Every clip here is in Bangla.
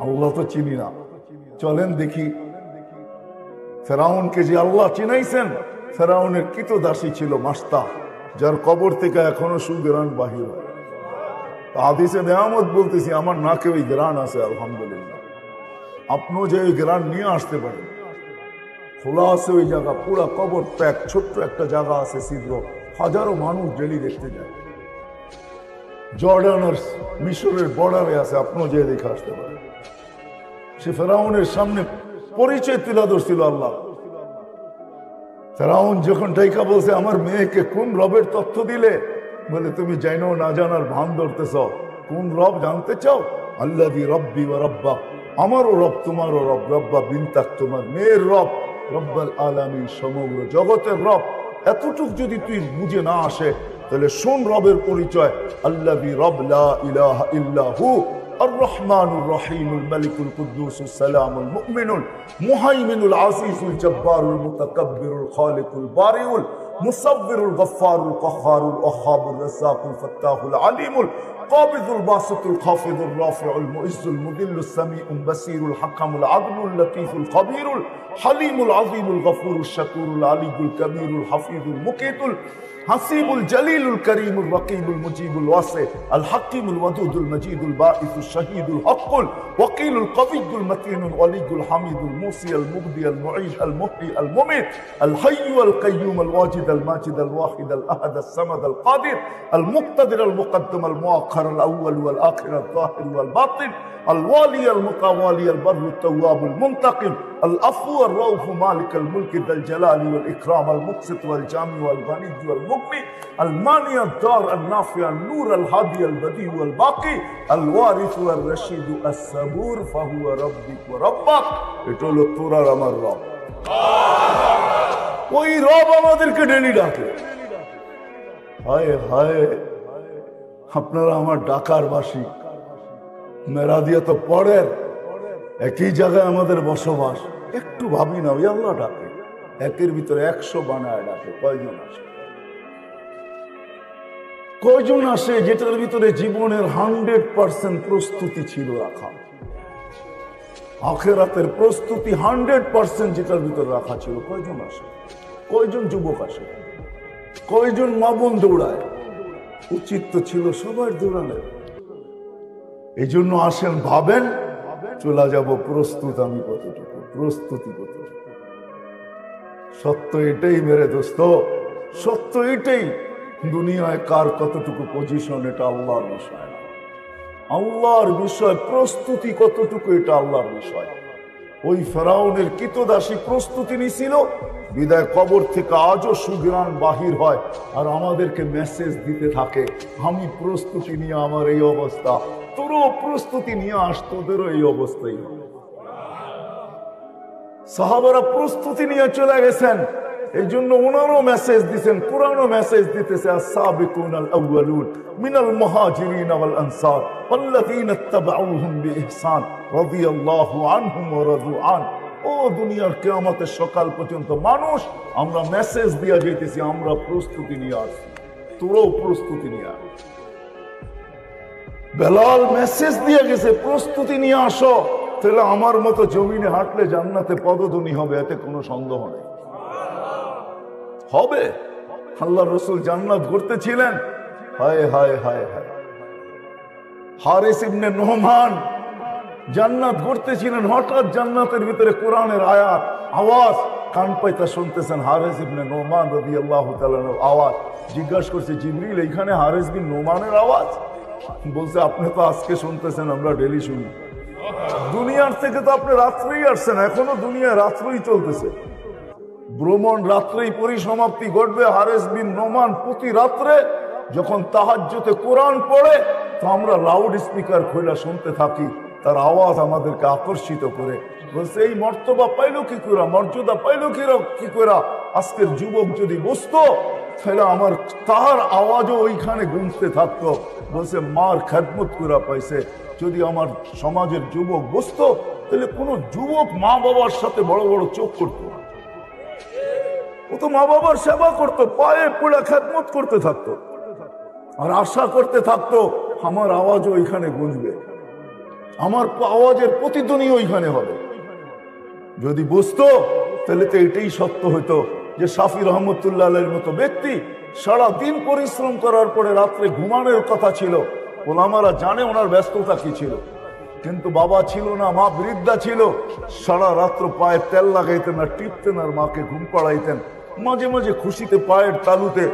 আল্লাহ তো চিনি না। চলেন দেখি ফেরাউনকে যে আল্লাহ চিনাইছেন, ফেরাউনের কৃতদাসী ছিল মাস্তা, যার কবর থেকে এখনো সুগ্রাণ বাহির হয়। হাদিসে নেয়ামত বলতেছি, আমার নাকে ওই গ্রাণ আছে আলহামদুলিল্লাহ। আপনিও যে ওই গ্রাণ নিয়ে আসতে পারেন। খোলা আছে ওই জায়গা, পুরা কবর প্যাক, ছোট্ট একটা জায়গা আছে ছিদ্র, হাজারো মানুষ ডেলি দেখতে যায়। জর্ডান আর মিশরের বর্ডারে আছে, আপনিও যে দেখে আসতে পারেন। সে ফেরাউনের সামনে পরিচয় তুলে ধরছিল আল্লাহ। ফেরাউন যখন ডাইকা বলছে, আমার মেয়েকে কোন রবের তথ্য দিলে? বলে, তুমি জানো না জানার ভান ধরতেছ। কোন রব জানতে চাও? আল্লাযী রব্বি ওয়া রব্বা, আমারও রব তোমারও রব, রব্বা বিনতাক তোমার মেয়ের রব, রব্বুল আলামিন সমগ্র জগতের রব। এতটুক যদি তুই বুঝে না আসে, তাহলে শোন রবের পরিচয়। আল্লাযী রব লা ইলাহা ইল্লা হু الرحمن الرحيم الملك القدوس السلام المؤمن المهيمن العزيز الجبار المتكبر الخالق البارئ المصور الغفار القهار الوهاب الرزاق الفتاح العليم القابض الباسط الخافض الرافع المعز المذل السميع البصير الحكم العدل اللطيف الخبير الحليم العظيم الغفور الشكور العلي الكبير الحفيظ المقيت حسيب الجليل الكريم الرقيب المجيب الواسع الحكيم الودود المجيد الباعث الشهيد الحق الوكيل القوي المتين الولي الحميد الموصي المبدي المعيد المحيي المميت الحي القيوم الواجد الماجد الواحد الاحد الصمد القادر المقتدر المقدم المؤخر الاول والاخر الظاهر والباطن الوالي المتوالي البر التواب المنتقم العفو الرؤوف مالك الملك ذا الجلال والاكرام المقسط والجامع والغني والمغني المانع الدار النافع النور الهادي البديع والباقي الوارث والرشيد الصبور فهو ربك وربك। এটা হলো তোর আর আমার রব। ওই রব আমাদেরকে ডেলি ডাকে। হায় হায়, আপনারা আমার ডাকার বাসী, মেরা দিয়ে তো পড়ের, একই জায়গায় আমাদের বসবাস। একটু ভাবি না, ওই আল্লাহ ডাকে, একের ভিতরে 100 বানায় ডাকে। কয়জন আসে? কয়জন আসে যেটার ভিতরে জীবনের 100% প্রস্তুতি ছিল রাখা, আখিরাতের প্রস্তুতি 100% যেটার ভিতরে রাখা ছিল? কয়জন আসে? কয়জন যুবক আসে? কয়জন মা বোন দৌড়ায়? উচিত তো ছিল সবার দৌড়ানোর। এই জন্য আসেন, ভাবেন, চলে যাব প্রস্তুত আমি কতটুকু, প্রস্তুতি কতটুকু। সত্য এটাই মেরে দোস্ত, সত্য এটাই। দুনিয়ায় কার কতটুকু পজিশন, এটা আল্লাহর বিষয় না, আল্লাহর বিষয়। প্রস্তুতি কতটুকু, এটা আল্লাহর বিষয়। ওই ফেরাউনের কৃতদাসী প্রস্তুতি নিছিল, বিদায় কবর থেকে আজও সুগ্রাণ বাহির হয়, আর আমাদেরকে মেসেজ দিতে থাকে, আমি প্রস্তুতি নিয়ে আমার এই অবস্থা, তোরও প্রস্তুতি নিয়ে আস, তোদেরও এই অবস্থাই হবে। সাহাবারা প্রস্তুতি নিয়ে চলে গেছেন, এই জন্য ওনারও মেসেজ দিচ্ছেন, কোরআনও মেসেজ দিতেছে, আস-সাবিকুনাল আউয়ালুন মিনাল মুহাজিরিন ওয়াল আনসার ওয়াল্লাযীনা ইত্তাবাউহুম বিইহসান রাদিয়াল্লাহু আনহুম ওয়া রাদু আন। ও দুনিয়ার কিয়ামতের সকাল পর্যন্ত মানুষ, আমরা মেসেজ দিয়া যাইতেছি, আমরা প্রস্তুতি নিয়ে আসছি, তোরাও প্রস্তুতি নিয়ে আস। বেলাল মেসেজ দিয়ে গেছে, প্রস্তুতি নিয়ে আসো, তাহলে আমার মতো জমিনে হাঁটলে জান্নাতে পদধ্বনি হবে, এতে কোনো সন্দেহ নেই। হবে। আল্লাহর রাসূল জান্নাত ঘুরতেছিলেন, হায় হায় হায় হায়, হারিস ইবনে নোমান জান্নাত ঘুরতেছিলেন, হঠাৎ জান্নাতের ভিতরে কোরআনের আয়াত আওয়াজ, কান পাইতা শুনতেছেন। হারিস ইবনে নোমান রাদিয়াল্লাহু তাআলা আওয়াজ। জিজ্ঞাসা করছে, জিবরিল, এইখানে হারিস বিন নোমানের আওয়াজ? বলছে, আপনি তো আজকে শুনতেছেন, আমরা ডেলি শুনি। দুনিয়ার থেকে তো আপনি রাত্রেই আসছেন, এখনো দুনিয়ায় রাত্রেই চলতেছে। ভ্রমণ রাত্রেই পরিসমাপ্তি ঘটবে। হারিস বিন নোমান প্রতি রাত্রে যখন তাহাজ্জুদে কোরআন পড়ে, তো আমরা লাউড স্পিকার খোলা শুনতে থাকি, তার আওয়াজ আমাদেরকে আকর্ষিত করে। বলছে, এই মর্তবা পাইলো কি করে, মর্যাদা পাইলো কি করে? আজকের যুবক যদি বসতো, তাহলে আমার তার আওয়াজও ওইখানে গুঞ্জতে থাকতো। বলছে, মার খেদমত করে পাইছে। যদি আমার সমাজের যুবক বসতো, তাহলে কোনো যুবক মা বাবার সাথে বড় বড় চোখ করতো না, ও তো মা বাবার সেবা করতো, পায়ে পড়ে খেদমত করতে থাকতো, আর আশা করতে থাকতো আমার আওয়াজও ওইখানে গুঞ্জবে। আমার আওয়াজের প্রতিধ্বনি ওইখানে হবে। যদি বুঝতো তাহলে তো এটাই সত্য হইতো যে শাফি রহমতুল্লাহ আলাইহির মতো ব্যক্তি সারাদিন পরিশ্রম করার পরে রাত্রে ঘুমানোর কথা ছিল। ওলামারা জানে ওনার ব্যস্ততা কি ছিল, কিন্তু বাবা ছিল না, মা বৃদ্ধা ছিল, সারা রাত্র পায়ে তেল লাগাইতেন আর টিপতেন আর মাকে ঘুম পাড়াইতেন। মাঝে মাঝে খুশিতে পায়ের তালুতে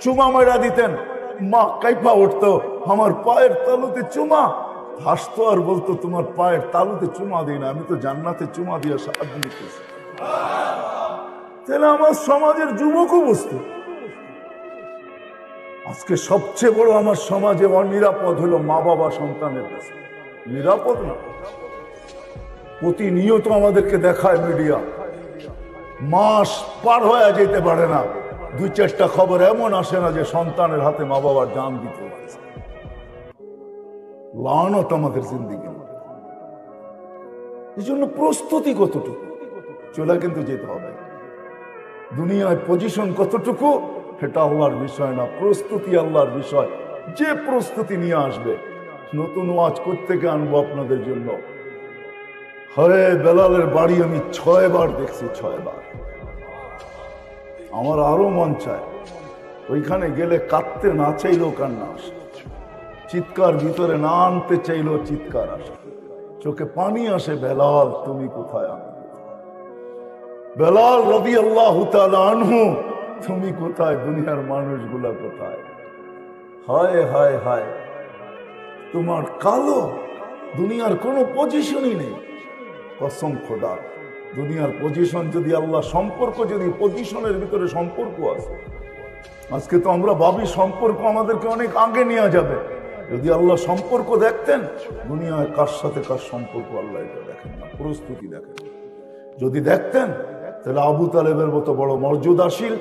চুমা মেরা দিতেন, মা কাইপা উঠতো, আমার পায়ের তালুতে চুমা। হাসতো আর বলতো, তোমার পায়ের তালুতে চুমা দিই না, আমি তো জান্নাতে চুমা দিয়ে সাহায্য নিতেছি। তাহলে আমার সমাজের যুবকও বুঝতো। আজকে সবচেয়ে বড় আমার সমাজে অনিরাপদ হলো মা বাবা সন্তানের কাছে। নিরাপদ না, প্রতিনিয়ত আমাদেরকে দেখায় মিডিয়া, মাস পার হয়ে যেতে পারে না, 2-4টা খবর এমন আসে না যে সন্তানের হাতে মা বাবার জান দিতে হয়েছে। লানত আমাদের জিন্দিগি। এই জন্য প্রস্তুতি কতটুকু চলে কিন্তু যেতে হবে। দুনিয়ায় পজিশন কতটুকু এটা আল্লাহর বিষয় না, প্রস্তুতি আল্লাহর বিষয়। যে প্রস্তুতি নিয়ে আসবে। নতুন ওয়াজ করতে আনবো আপনাদের জন্য। হরে বেলালের বাড়ি আমি 6 বার দেখছি, 6 বার। আমার আরো মন চায় ওইখানে গেলে কাঁদতে না চাইলেও কান্না আসে, চিৎকার ভিতরে না আনতে চাইলেও চিৎকার আসে, চোখে পানি আসে। বেলাল তুমি কোথায়? আমি বেলাল রাদিয়াল্লাহু তাআলা আনহু তুমি কোথায়? দুনিয়ার মানুষগুলা কোথায়? হায় হায় হায়, তোমার কালো, দুনিয়ার কোনো পজিশনই নেই। কসম খোদা, দুনিয়ার পজিশন যদি আল্লাহ, সম্পর্ক যদি পজিশনের ভিতরে সম্পর্ক আছে, আজকে তো আমরা ভাবি সম্পর্ক আমাদেরকে অনেক আগে নিয়ে যাবে। যদি আল্লাহ সম্পর্ক দেখতেন, দুনিয়ায় কার সাথে কার সম্পর্ক আল্লাহ এটা দেখেন না, প্রস্তুতি দেখেন। যদি দেখতেন তাহলে আবু তালেবের মতো বড় মর্যাদাশীল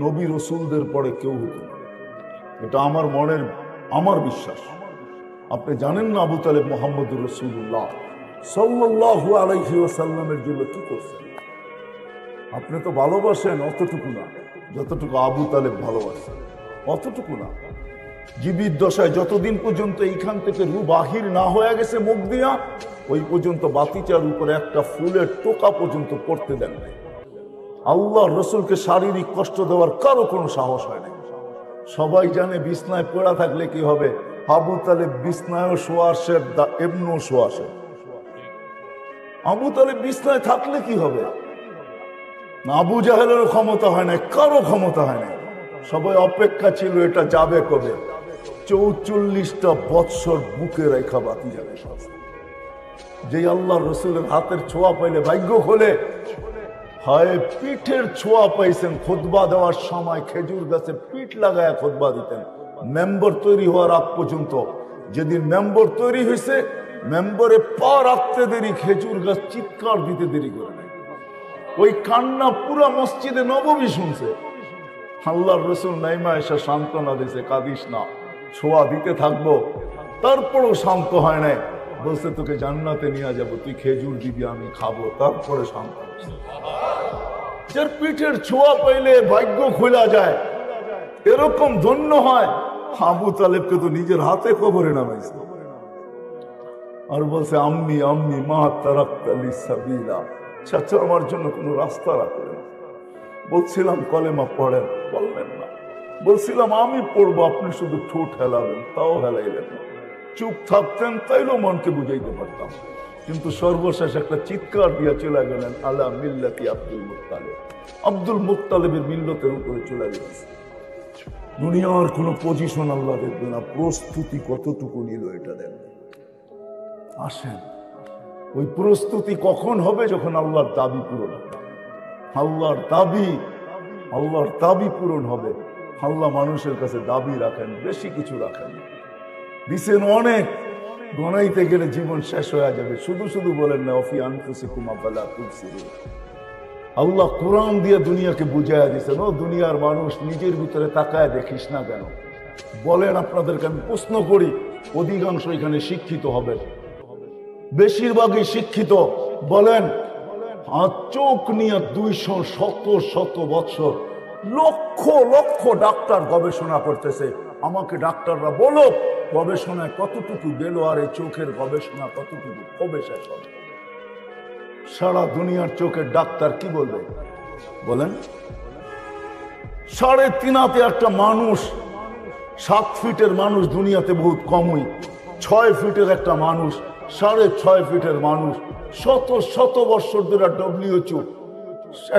নবী রসুলদের পরে কেউ হতো না। এটা আমার মনের, আমার বিশ্বাস। আপনি জানেন না আবু তালেব মুহাম্মদুর রাসূলুল্লাহ সাল্লাল্লাহু আলাইহি ওয়াসাল্লামের জন্য কি করছেন? আপনি তো ভালোবাসেন অতটুকু না যতটুকু আবু তালেব ভালোবাসেন, অতটুকু না। জীবিত দশায় যতদিন পর্যন্ত এইখান থেকে রূহ বাহির না হয়ে গেছে মুখ দিয়া, ওই পর্যন্ত বাতিচার উপরে একটা ফুলের টোকা পর্যন্ত পড়তে দেন নাই। আল্লাহ রসুলকে শারীরিক কষ্ট দেওয়ার কারো কোনো সাহস হয় নাই। সবাই জানে বিছনায় পড়া থাকলে কি হবে। আবু তালেব বিছনায়ও শোয়া আসে, এমনও শোয়া আসে। আবু তালেব বিছনায় থাকলে কি হবে? না আবু জাহেলেরও ক্ষমতা হয় না, কারো ক্ষমতা হয় না। সবাই অপেক্ষা ছিল এটা যাবে কবে। 44টা বৎসর বুকে রেখা বাতি যাবে। যে আল্লাহ রসুলের হাতের ছোঁয়া পাইলে ভাগ্য খোলে। হায় পিঠের ছোঁয়া পাইছেন। খুতবা দেওয়ার সময় খেজুর গাছে পিঠ লাগায় খুতবা দিতেন মেম্বর তৈরি হওয়ার আগ পর্যন্ত। যেদিন মেম্বর তৈরি হয়েছে, মেম্বরে পা রাখতে দেরি, খেজুর গাছ চিৎকার দিতে দেরি করে নাই। ওই কান্না পুরা মসজিদে নববী শুনছে। আল্লাহর রসুল নাইমা এসে সান্ত্বনা দিছে, কাঁদিস না, ছোঁয়া দিতে থাকবো। তারপরও শান্ত হয় নাই। বলছে তোকে জান্নাতে নিয়ে যাবো, তুই খেজুর দিবি, আমি খাবো। তারপরে শান্ত হচ্ছে। যার পিঠের ছোঁয়া পাইলে ভাগ্য খোলা যায়, এরকম ধন্য হয়। আবু তালেবকে তো নিজের হাতে কবরে নামাইছে। আর বলছে আম্মি আম্মি মা তারাক্তা লি সাবিলা, চাচা আমার জন্য কোনো রাস্তা রাখলেন। বলছিলাম কলেমা পড়েন, বললেন না। বলছিলাম আমি পড়বো, আপনি শুধু ঠোঁট হেলাবেন, তাও হেলাইলেন না। চুপ থাকতেন তাইলেও মনকে বুঝাইতে পারতাম। কিন্তু সর্বশেষ একটা চিৎকার দিয়ে চলে গেলেন আলা মিল্লাতি আব্দুল মুত্তালিব। আব্দুল মুত্তালিবের মিল্লতের উপরে চলে গেছে। দুনিয়ার কোন পজিশন আল্লাহ দেখবে না, প্রস্তুতি কতটুকু নিল এটা দেখবে। আসেন, ওই প্রস্তুতি কখন হবে? যখন আল্লাহর দাবি পূরণ হবে। আল্লাহর দাবি পূরণ হবে। আল্লাহ মানুষের কাছে দাবি রাখেন, বেশি কিছু রাখেন। দিছেন অনেক, গণাইতে গেলে জীবন শেষ হয়ে যাবে। শুধু শুধু বলেন না অফি আনফুসিকুম আফালা তুবসিরুন। আল্লাহ কোরআন দিয়ে দুনিয়াকে বুঝাইয়া দিয়েছেন, ও দুনিয়ার মানুষ নিজের ভিতরে তাকায় দেখিস না কেন? বলেন আপনাদেরকে আমি প্রশ্ন করি, অধিকাংশ এখানে শিক্ষিত হবেন, বেশিরভাগই শিক্ষিত। বলেন চোখ নিয়ে 200 শত বৎসর লক্ষ লক্ষ ডাক্তার গবেষণা করতেছে, আমাকে ডাক্তাররা বলো গবেষণায় কতটুকু গেল আর এই চোখের গবেষণা কতটুকু কবে শেষ হবে। সারা দুনিয়ার চোখের ডাক্তার কি বলবে বলেন? 3.5 হাতে একটা মানুষ, 7 ফিটের মানুষ দুনিয়াতে বহুত কমই, 6 ফিটের একটা মানুষ, 6.5 ফিটের মানুষ, শত শত বছর ধরে WHO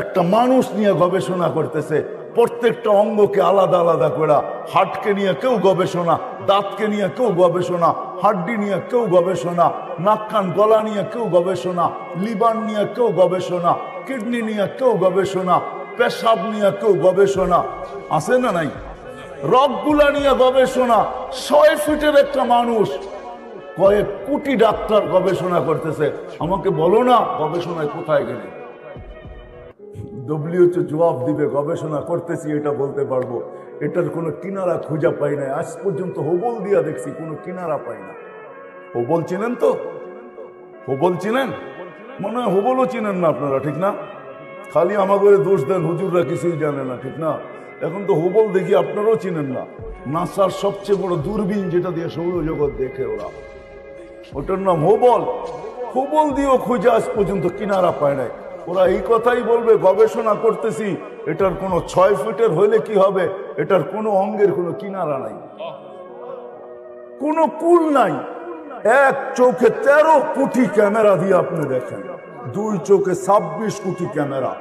একটা মানুষ নিয়ে গবেষণা করতেছে। প্রত্যেকটা অঙ্গকে আলাদা আলাদা করে, হার্টকে নিয়ে কেউ গবেষণা, দাঁতকে নিয়ে কেউ গবেষণা, হাড্ডি নিয়ে কেউ গবেষণা, নাক কান গলা নিয়ে কেউ গবেষণা, লিভার নিয়ে কেউ গবেষণা, কিডনি নিয়ে কেউ গবেষণা, পেশাব নিয়ে কেউ গবেষণা, আছে না নাই? রগগুলা নিয়ে গবেষণা। 6 ফিটের একটা মানুষ, কয়েক কোটি ডাক্তার গবেষণা করতেছে। আমাকে বলো না গবেষণায় কোথায় গেলে? WHO জবাব দিবে গবেষণা করতেছি, এটা বলতে পারবো। এটার কোনো কিনারা খুঁজে পাই না। আজ পর্যন্ত হোবল দিয়া দেখছি, কোনো কিনারা পাই না। হোবল চিনেন তো? হোবল চিনেন? মনে হয় হোবলও চিনেন না আপনারা, ঠিক না? খালি আমাদের দোষ দেন, হুজুররা কিছুই জানে না, ঠিক না? এখন তো হোবল দেখি আপনারাও চিনেন না। নাসার সবচেয়ে বড় দূরবীন যেটা দিয়ে সৌরজগৎ দেখে ওরা, ওটার নাম হোবল। হোবল দিয়েও খুঁজে আজ পর্যন্ত কিনারা পায় নাই। ওরা এই কথাই বলবে গবেষণা করতেছি, এটার কোনো 6 ফিটের হইলে কি হবে, এটার কোনো অঙ্গের কোনো কিনারা নাই, কোনো কুল নাই। এক চোখে 13 কোটি ক্যামেরা দিয়ে আপনি দেখেন, 2 চোখে 26 কোটি ক্যামেরা,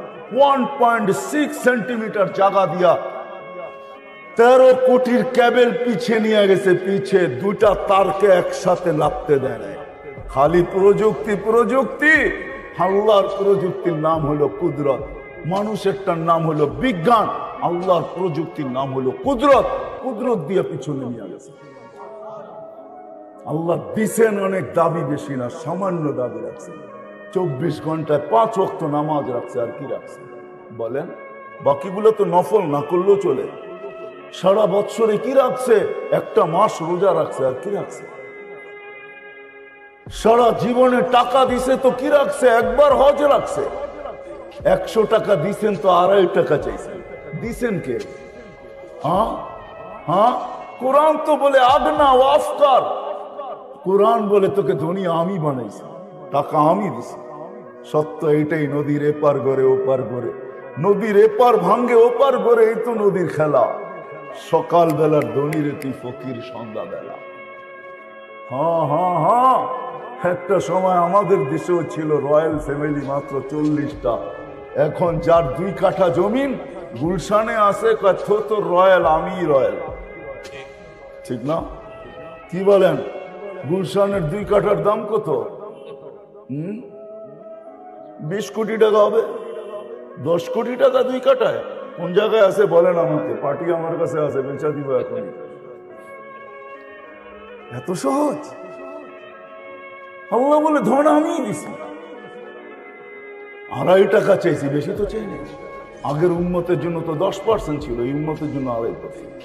1.6 সেন্টিমিটার জায়গা দিয়া 13 কোটির ক্যাবেল পিছিয়ে নিয়ে গেছে। পিছে 2টা তারকে একসাথে লাগতে দেয় না। খালি প্রযুক্তি প্রযুক্তি। আল্লাহর প্রযুক্তির নাম হলো কুদরত, মানুষেরটার নাম হলো বিজ্ঞান, আল্লাহর প্রযুক্তির নাম হলো কুদরত। কুদরত দিয়ে পিছনে নিয়ে গেছে। আল্লাহ দিছেন অনেক, দাবি বেশি না, সামান্য দাবি রাখছেন। 24 ঘন্টায় 5 ওয়াক্ত নামাজ রাখছে, আর কি রাখছে বলেন? বাকিগুলো তো নফল, না করলেও চলে। সারা বৎসরে কি রাখছে? একটা মাস রোজা রাখছে, আর কি রাখছে? সারা জীবনে টাকা দিছে তো কি রাখছে? একবার হজ রাখছে। 100 টাকা দিছেন তো 2.5 টাকা চাইছেন, দিছেন কে? হ্যাঁ, কোরআন তো বলে আগনা ওয়াফকার। কোরআন বলে তোকে দুনিয়া আমি বানাইছি, টাকা আমি দিছি। সত্য এইটাই, নদীর এপার গড়ে ওপার গড়ে, নদীর এপার ভাঙ্গে ওপার গড়ে, এই তো নদীর খেলা। সকাল বেলার ধনীর তুই ফকির সন্ধ্যা বেলা। হ্যাঁ, একটা সময় আমাদের দেশেও ছিল রয়্যাল ফ্যামিলি, মাত্র 40টা। এখন যার 2 কাঠা জমিন গুলশানে আছে, তো রয়্যাল, আমি রয়্যাল, ঠিক না? কি বলেন? গুলশানের 2 কাঠার দাম কত? 20 কোটি টাকা হবে। 10 কোটি টাকা 2 কাঠায়? কোন জায়গায় আছে বলেন আমাকে? পার্টি আমার কাছে আছে, বেচা দিব এখনই। এত সহজ? আল্লাহ বলে ধন আমি দিছি। 2.5 টাকা চাইছি, বেশি তো চাই না। আগের উম্মতের জন্য তো 10% ছিল, এই উম্মতের জন্য 2.5%।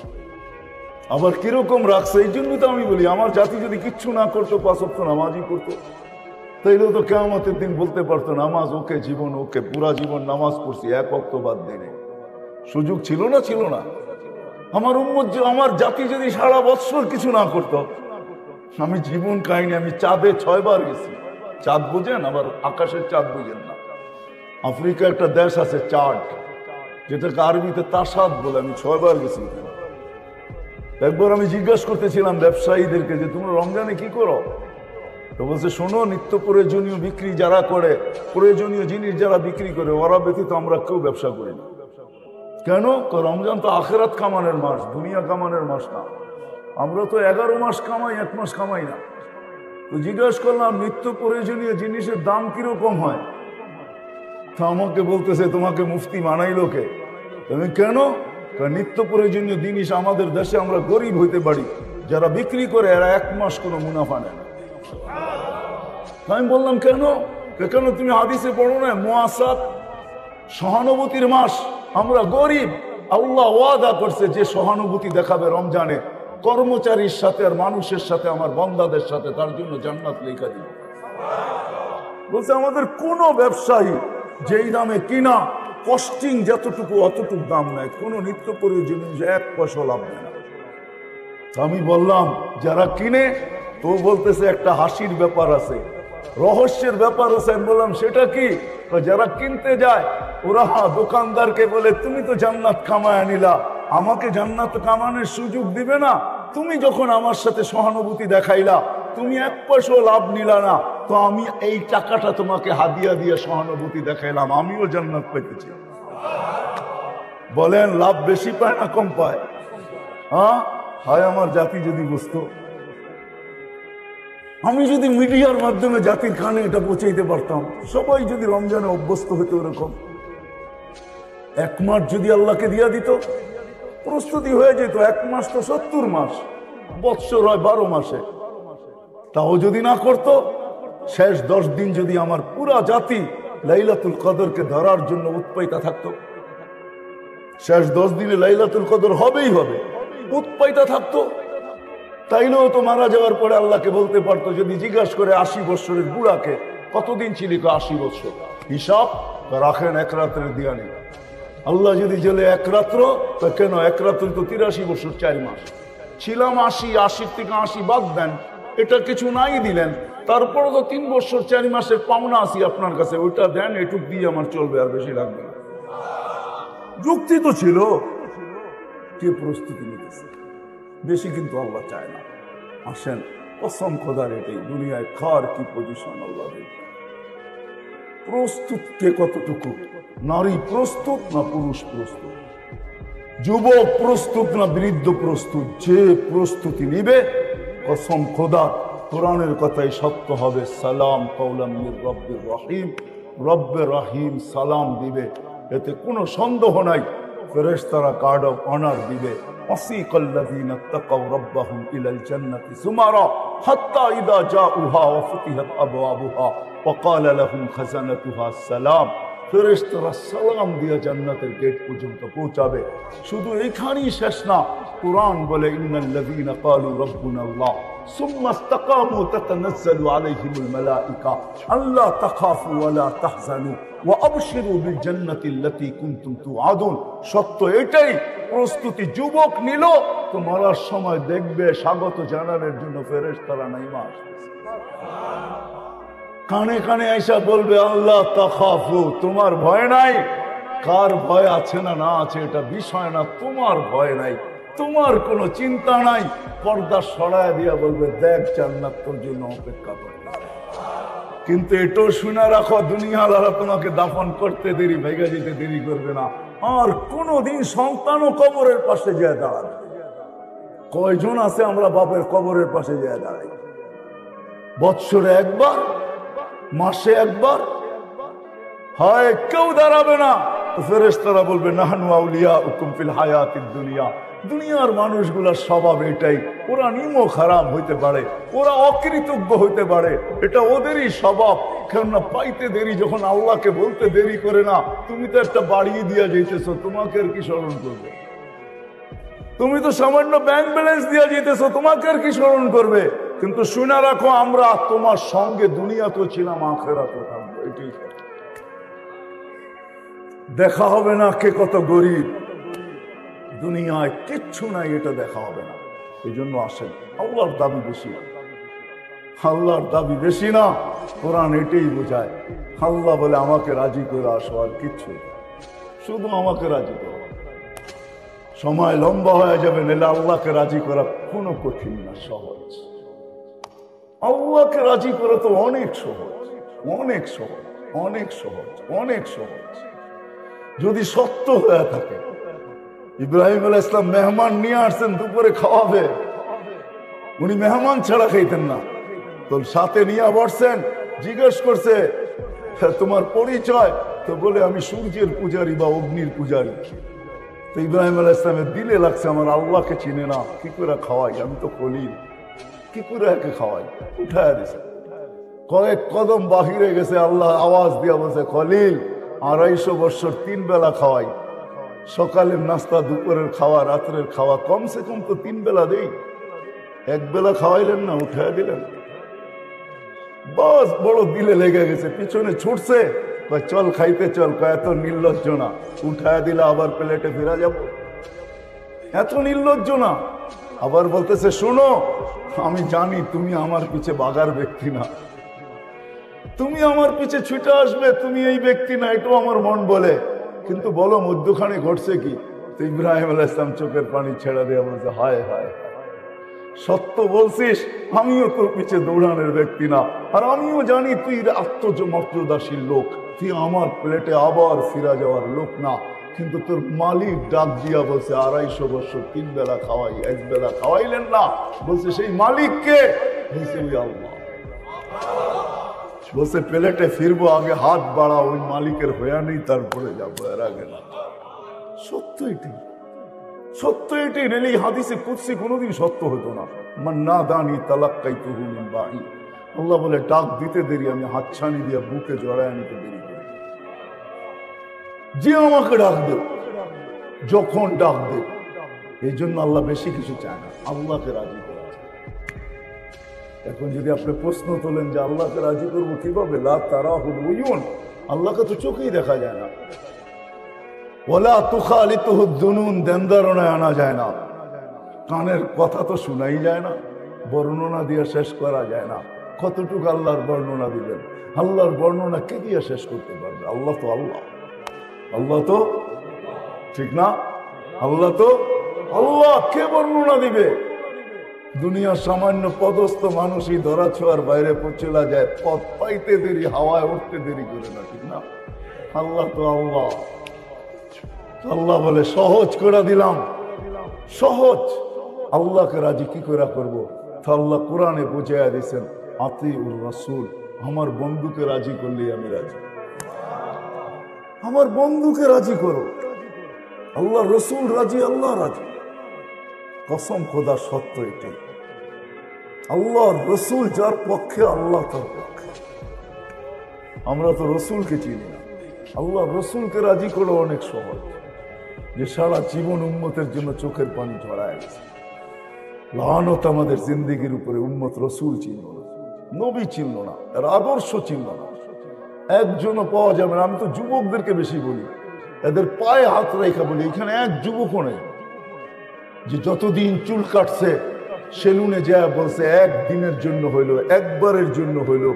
আবার কিরকম রাখছে? এই জন্য তো আমি বলি, আমার জাতি যদি কিচ্ছু না করতো, 5 ওয়াক্ত নামাজই করতো, তাইলেও তো কিয়ামতের দিন বলতে পারতো নামাজ ওকে, জীবন ওকে, পুরা জীবন নামাজ পড়ছি, 1 ওয়াক্ত বাদ দিনে। সুযোগ ছিল না? ছিল না? আমার উম্মত, আমার জাতি যদি সারা বৎসর কিছু না করতো, আমি জীবন কাহিনী, আমি চাঁদে 6 বার গেছি। চাঁদ বুঝেন? আবার আকাশের চাঁদ বুঝেন না? আফ্রিকা একটা দেশ আছে চাঁদ, যেটাকে আরবিতে তাসাদ বলে, আমি 6 বার গেছি। একবার আমি জিজ্ঞাসা করতেছিলাম ব্যবসায়ীদেরকে যে তোমরা রমজানে কি করো? তো বলছে, শোনো, নিত্য প্রয়োজনীয় বিক্রি যারা করে, প্রয়োজনীয় জিনিস যারা বিক্রি করে, ওরা ব্যতীত আমরা কেউ ব্যবসা করি না। কেন? রমজান তো আখেরাত কামানের মাস, দুনিয়া কামানের মাস না। আমরা তো 11 মাস কামাই, 1 মাস কামাই না। তো জিজ্ঞাসা করলাম নিত্য প্রয়োজনীয় জিনিসের দাম কিরকম হয়? তো আমাকে বলতেছে, তোমাকে মুফতি মানাইলো কে? তুমি কেন? নিত্য প্রয়োজনীয় জিনিস আমাদের দেশে আমরা গরিব হইতে পারি, যারা বিক্রি করে এরা 1 মাস কোনো মুনাফা নেয় না। আমি বললাম কেন? কেন তুমি হাদিসে পড়ো না, মুআসাত, সহানুভূতির মাস, আমরা গরিব। আল্লাহ ওয়াদা করছে যে সহানুভূতি দেখাবে রমজানে কর্মচারীর সাথে আর মানুষের সাথে, আমার বান্দাদের সাথে, তার জন্য জান্নাত লেখা দিবে। বলছে আমাদের কোন ব্যবসায়ী যেই দামে কিনা, কস্টিং যতটুকু অতটুকু দাম নেয়, কোন নিত্য প্রয়োজনীয় 1 পয়সা লাভ নেয় না। আমি বললাম যারা কিনে, তো বলতেছে একটা হাসির ব্যাপার আছে, রহস্যের ব্যাপার আছে। আমি বললাম সেটা কি? যারা কিনতে যায় ওরা দোকানদারকে বলে তুমি তো জান্নাত কামায় নিলা, আমাকে জান্নাত কামানোর সুযোগ দিবে না? তুমি যখন আমার সাথে সহানুভূতি দেখাইলা, তুমি এক পয়সাও লাভ নিলা না, তো আমি এই টাকাটা তোমাকে হাদিয়া দিয়ে সহানুভূতি দেখাইলাম, আমিও জান্নাত পেতেছি। বলেন লাভ বেশি পায় না কম পায়? হ্যাঁ, হয় আমার জাতি যদি বুঝতো, আমি যদি মিডিয়ার মাধ্যমে জাতির কানে এটা পৌঁছাইতে পারতাম, সবাই যদি রমজানে অভ্যস্ত হতো এরকম, এক মাস যদি আল্লাহকে দিয়া দিত, প্রস্তুতি হয়ে যেত। এক মাস তো 70 মাস, বৎসর হয় 12 মাসে। তাও যদি না করত, শেষ 10 দিন যদি আমার পুরা জাতি লাইলাতুল কদরকে ধরার জন্য উৎপাইতা থাকতো, শেষ 10 দিনে লাইলাতুল কদর হবেই হবে, উৎপাইতা থাকতো, তাইলেও তো মারা যাওয়ার পরে আল্লাহকে বলতে পারতো, যদি জিজ্ঞাসা করে 80 বৎসরের বুড়াকে কতদিন ছিলি, 80 বৎসর, হিসাব রাখেন এক রাত্রে দিয়া নেই। আল্লাহ যদি জেলে এক রাত্র, তো কেন এক রাত্রে তো 83 বছর 4 মাস ছিলাম। 80 থেকে 80 বাদ দেন, এটা কিছু নাই দিলেন, তারপরে তো 3 বছর 4 মাসের পাওনা আছি আপনার কাছে, ওইটা দেন, এটুক দিয়ে আমার চলবে, আর বেশি লাগবে না। যুক্তি তো ছিল। কে প্রস্তুতি নিতেছে? বেশি কিন্তু আল্লাহ চায় না। আসেন, কসম খোদার এটাই দুনিয়ায় কার কি পজিশন আল্লাহ দেখবে। প্রস্তুত কে কতটুকু? নারী প্রস্তুত না পুরুষ প্রস্তুত? যুবক প্রস্তুত না বৃদ্ধ প্রস্তুত? যে প্রস্তুতি নিবে, কসম খোদা কোরআনের কথাই সত্য হবে। সালাম কওলাম মির রব্বির রহিম, রব্বে রহিম সালাম দিবে, এতে কোনো সন্দেহ নাই। ফেরেশতারা কার্ড অফ অনার দিবে। وسيق الذين اتقوا ربهم إلى الجنة زمرا حتى إذا جاءوها وفتحت أبوابها وقال لهم خزنتها السلام। ফেরেশতারা সালাম দিয়ে জান্নাতের গেট পর্যন্ত পৌঁছাবে। শুধু এখানেই শেষ না, কুরআন বলে ইন্নাল্লাযীনা ক্বালু রাব্বুনাল্লাহ সুম্মা ইসতাকামু তাতানাজ্জালু আলাইহিমুল মালায়েকা আল্লা তাখাফু ওয়া লা তাহজানু ওয়া আবশিরু বিল জান্নাতিল্লাতী কুনতুম তুআদুন। সত্য এটাই, প্রস্তুতি যুবক নিল তো মরার সময় দেখবে স্বাগত জানানোর জন্য ফেরেশতারা নাইমা আসতেছে, কানে কানে আইসা বলবে আল্লাহ তাখাফু, তোমার ভয় নাই। কার ভয় আছে না না আছে এটা বিষয় না, তোমার ভয় নাই, তোমার কোনো চিন্তা নাই। পর্দা সরায় দিয়া বলবে দেখ জান্নাত তোর জন্য অপেক্ষা করে। কিন্তু এটাও শুনে রাখো, দুনিয়াওয়ালারা তোমাকে দাফন করতে দেরি, ভেঙে যেতে দেরি করবে না। আর কোনদিন সন্তানও কবরের পাশে যায় দাঁড়াবে। কয়জন আছে আমরা বাপের কবরের পাশে যায় দাঁড়াই? বৎসরে একবার, মাসে একবার, হয় কেউ দাঁড়াবে না। ফেরেশতারা বলবে নাহনু আউলিয়াউকুম ফিল হায়াতিদ দুনিয়া। দুনিয়ার মানুষগুলার স্বভাব এটাই, ওরা নিমক হারাম হইতে পারে, ওরা অকৃতজ্ঞ হইতে পারে, এটা ওদেরই স্বভাব। কেননা পাইতে দেরি, যখন আল্লাহকে বলতে দেরি করে না, তুমি তো একটা বাড়িয়ে দিয়া যেতেছো, তোমাকে আর কি স্মরণ করবে? তুমি তো সামান্য ব্যাংক ব্যালেন্স দিয়া যেতেছো, তোমাকে আর কি স্মরণ করবে? কিন্তু শুনে রাখো, আমরা তোমার সঙ্গে দুনিয়া তো ছিলাম, আখিরাতে থাকবো। এটাই দেখা হবে না কে কত গরিব, দুনিয়ায় কিচ্ছু নাই, এটা দেখা হবে না। এই জন্য আসেন, আল্লাহর দাবি বেশি, আল্লাহর দাবি বেশি না। কোরআন এটাই বোঝায়। আল্লাহ বলে আমাকে রাজি করে আসো, আর কিচ্ছু, শুধু আমাকে রাজি করো। সময় লম্বা হয়ে যাবে, নাহলে আল্লাহকে রাজি করা কোনো কঠিন না, সহজ। আল্লাহকে রাজি করা তো অনেক সহজ, অনেক সহজ, অনেক সহজ, অনেক সহজ, যদি সত্য হয়ে থাকে। ইব্রাহিম আলাইহিস সালাম মেহমান নিয়ে আসছেন, দুপুরে খাওয়াবে, উনি মেহমান ছাড়া খাইতেন না। তো সাথে নিয়ে বসছেন, জিজ্ঞেস করছে তোমার পরিচয়, তো বলে আমি সূর্যের পূজারী বা অগ্নির পূজারী। তো ইব্রাহিম আলাইহিস সালামের দিলে লাগছে আমার আল্লাহকে চিনে না, কি করে খাওয়াই, আমি তো খলিল, কি করে একে খাওয়াই? উঠায় দিছে, কয়েক কদম বাহিরে গেছে, আল্লাহ আওয়াজ দিয়া বলছে খলিল 250 বছর 3 বেলা খাওয়াই, সকালের নাস্তা, দুপুরের খাওয়া, রাত্রের খাওয়া, কমসে কম তো 3 বেলা দেই, 1 বেলা খাওয়াইলেন না, উঠায় দিলেন। বাস বড় দিলে লেগে গেছে, পিছনে ছুটছে, চল খাইতে চল, এত নির্লজ্জ না, উঠায় দিলে আবার প্লেটে ফেরা যাব, এত নির্লজ্জ না। আবার বলতেছে শোনো, আমি জানি তুমি আমার পিছে বাগার ব্যক্তি না, তুমি আমার পিছে ছুটে আসবে, তুমি এই ব্যক্তি না, এটাও আমার মন বলে। কিন্তু বলো মধ্যখানে ঘটছে কি? তো ইব্রাহিম আলাইহিস সালাম চোখের পানি ছেড়ে দিয়ে বলছে, হায় হায়, সত্য বলছিস, আমিও তোর পিছে দৌড়ানোর ব্যক্তি না, আর আমিও জানি তুই আত্মমর্যাদাশীল লোক, তুই আমার প্লেটে আবার ফিরা যাওয়ার লোক না। কিন্তু তোর মালিক ডাক দিয়া বলছে 250 বছর 3 বেলা খাওয়াই, 1 বেলা খাওয়াইলেন না। বলছে সেই মালিক কে? বলছে ওই আল্লাহ। বলছে প্লেটে ফিরবো, আগে হাত বাড়া, ওই মালিকের হইয়া নেই, তারপরে যাবো, এর আগে না। সত্য এটি, সত্য এটি। রেলি হাদিসে কুদসি কোনোদিন সত্য হতো না। মান্না দানি তালাক্কাইতুহু মিন বাঈদ। আল্লাহ বলে ডাক দিতে দেরি, আমি হাতছানি দিয়ে বুকে জড়ায় নিতে দেরি করি। যে আমাকে ডাক দেব, যখন ডাক দেব। এই জন্য আল্লাহ বেশি কিছু চায় না, আল্লাহকে রাজি করা চায়। এখন যদি আপনি প্রশ্ন তোলেন যে আল্লাহকে রাজি করবো কিভাবে, লা তারাহুল উয়ুন, আল্লাহকে তো চোখেই দেখা যায় না। ওয়ালা তুখালিতুহু যুনুন, ধ্যান ধারণায় আনা যায় না। কানের কথা তো শোনাই যায় না, বর্ণনা দিয়ে শেষ করা যায় না। কতটুকু আল্লাহর বর্ণনা দিবেন? আল্লাহর বর্ণনা কে দিয়ে শেষ করতে পারবে? আল্লাহ তো আল্লাহ, আল্লাহ তো, ঠিক না? আল্লাহ তো আল্লাহ, কে বর্ণনা দিবে? দুনিয়ার সামান্য পদস্থ মানুষই ধরা ছোঁয়ার বাইরে চলে যায়, পথ পাইতে দেরি, হাওয়ায় উঠতে দেরি করে না, ঠিক না? আল্লাহ তো আল্লাহ। আল্লাহ বলে সহজ করে দিলাম, সহজ। আল্লাহকে রাজি কি করে করবো? তো আল্লাহ কোরআনে বুঝাইয়া দিয়েছেন, আতিউর রাসূল, আমার বন্ধুকে রাজি করলেই আমি রাজি। আমার বন্ধুকে রাজি করো। আল্লাহ রসুল রাজি, আল্লাহ রাজি। কসম খোদা সত্য এটি। আল্লাহ রসুল যার পক্ষে, আল্লাহ তার পক্ষে। আমরা তো রসুলকে চিনি না। আল্লাহ রসুলকে রাজি করো অনেক সহজ। যে সারা জীবন উম্মতের জন্য চোখের পানি ঝরায় গেছে। লানত আমাদের জিন্দেগির উপরে, উম্মত রসুল চিনল না, নবী চিনল না, এর আদর্শ চিনল না। একজনও পাওয়া যাবে না। আমি তো যুবকদেরকে বেশি বলি, এদের পায়ে হাত রেখা বলি, এখানে এক যুবকও নেই যে যতদিন চুল কাটছে সেলুনে যায় বলছে একদিনের জন্য হইলো, একবারের জন্য হইলো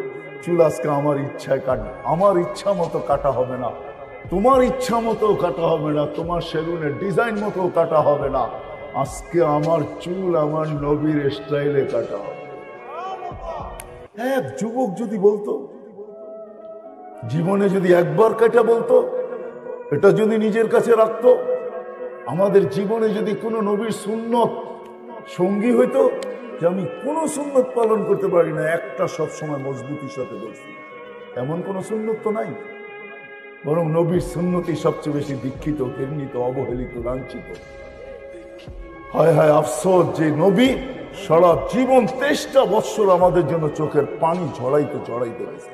চুল আজকে আমার ইচ্ছায় কাটবে। আমার ইচ্ছা মতো কাটা হবে না, তোমার ইচ্ছা মতো কাটা হবে না, তোমার সেলুনের ডিজাইন মতো কাটা হবে না। আজকে আমার চুল আমার নবীর স্টাইলে কাটা হবে। এক যুবক যদি বলতো, জীবনে যদি একবার কাটা বলতো, এটা যদি নিজের কাছে রাখতো, আমাদের জীবনে যদি কোনো নবীর সুন্নত সঙ্গী হইতো, যে আমি কোনো সুন্নত পালন করতে পারি না, একটা সবসময় মজবুতির সাথে বলছি, এমন কোনো সুন্নত তো নাই। বরং নবীর সুন্নতি সবচেয়ে বেশি দীক্ষিত, ঘৃণিত, অবহেলিত, লাঞ্ছিত। হায় হায় আফসোস, যে নবী সারা জীবন 23টা বৎসর আমাদের জন্য চোখের পানি ঝরাইতে ঝরাইতে গেছে।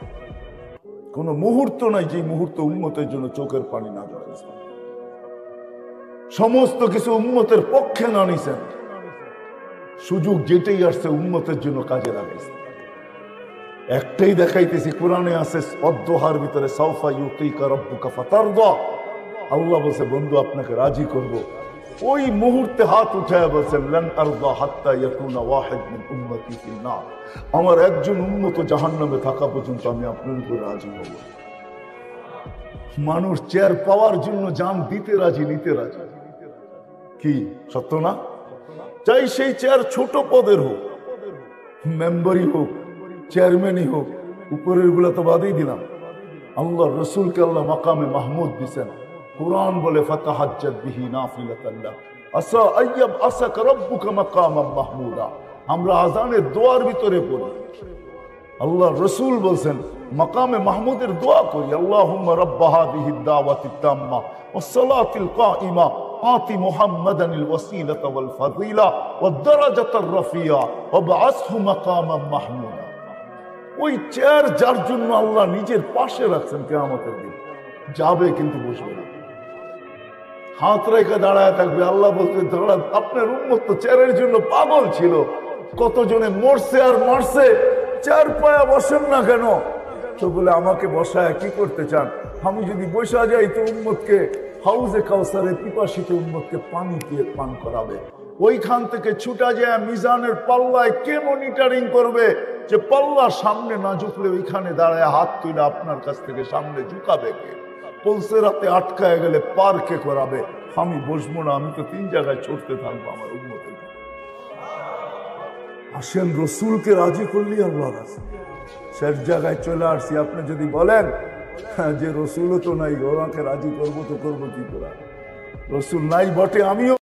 কোন মুহূর্ত নাই যে মুহূর্ত উম্মতের জন্য চোখের পানি না ঝরাইছে। সমস্ত কিছু উম্মতের পক্ষে না নিছেন, সুযোগ যেটাই আসছে উম্মতের জন্য কাজে লাগাইছে। একটাই দেখাইতেছি, কোরআনে আছে অদ্দোহার ভিতরে, সাউফা ইউতিকা রাব্বুকা ফাতারদা। আল্লাহ বলছে বন্ধু আপনাকে রাজি করব। ওই মুহূর্তে হাত উঠায় বলছেন, লান আরদা হাত্তা ইয়াকুনা ওয়াহিদ মিন উম্মতি ফিন নার। আমার একজন উম্মত জাহান্নামে থাকা পর্যন্ত আমি আপনার উপর রাজি হব। মানুষ চেয়ার পাওয়ার জন্য জান দিতে রাজি, নিতে রাজি। কি সত্য না? চাই সেই চেয়ার ছোট পদের হোক, মেম্বারই হোক, চেয়ারম্যানই হোক, উপরের গুলা তো বাদই দিলাম। আল্লাহ রসুলকে আল্লাহ মাকামে মাহমুদ দিছেন। কুরআন বলে ফাতাহাজ্জাত বিহি নাফিলাতান লাক আসা আইয়াব আসাকা রাব্বুকা মাকামান মাহমুদা। আমরা আযানের দোয়ার ভিতরে পড়ি, আল্লাহ রসুল বলছেন মাকামে মাহমুদের দোয়া করি, আল্লাহুম্মা রাব্ব হাযিহিদ দাওয়াতিত তাম্মা ওয়াস সালাতিল কাইমা আতি মুহাম্মাদানিল ওয়াসিলাতা ওয়াল ফাযিলা ওয়াদ দারাজাতার রাফিয়া ওয়াবআসহু মাকামান মাহমুদা। ওই চেয়ার যার জন্য আল্লাহ নিজের পাশে রাখছেন, কিয়ামতের দিন যাবে কিন্তু বসবে না, হাত রেখে দাঁড়ায় থাকবে। আল্লাহ বলতে দাঁড়া, আপনার উম্মত তো চেয়ারের জন্য পাগল ছিল, কতজনে মরছে আর মারছে, চেয়ার পায়া বসেন না কেন? তো বলে আমাকে বসায় কি করতে চান? আমি যদি বসা যাই তো উম্মতকে হাউজে কাউসারে পিপাসিত উম্মতকে পানি দিয়ে পান করাবে। ওইখান থেকে ছুটা যায় মিজানের পাল্লায় কে মনিটরিং করবে যে পাল্লার সামনে না ঝুঁকলে ওইখানে দাঁড়ায় হাত তুলে আপনার কাছ থেকে সামনে ঝুঁকাবে কে? পলসেরাতে আটকায় গেলে পার্কে করাবে। আমি বসবো না, আমি তো 3 জায়গায় ছুটতে থাকবো আমার উন্নতি। আসেন রসুলকে রাজি করলি আল্লাহ রাজি। শেষ জায়গায় চলে আসছি। আপনি যদি বলেন যে রসুলও তো নাই, ওনাকে রাজি করবো তো করবো কি করে? রসুল নাই বটে, আমিও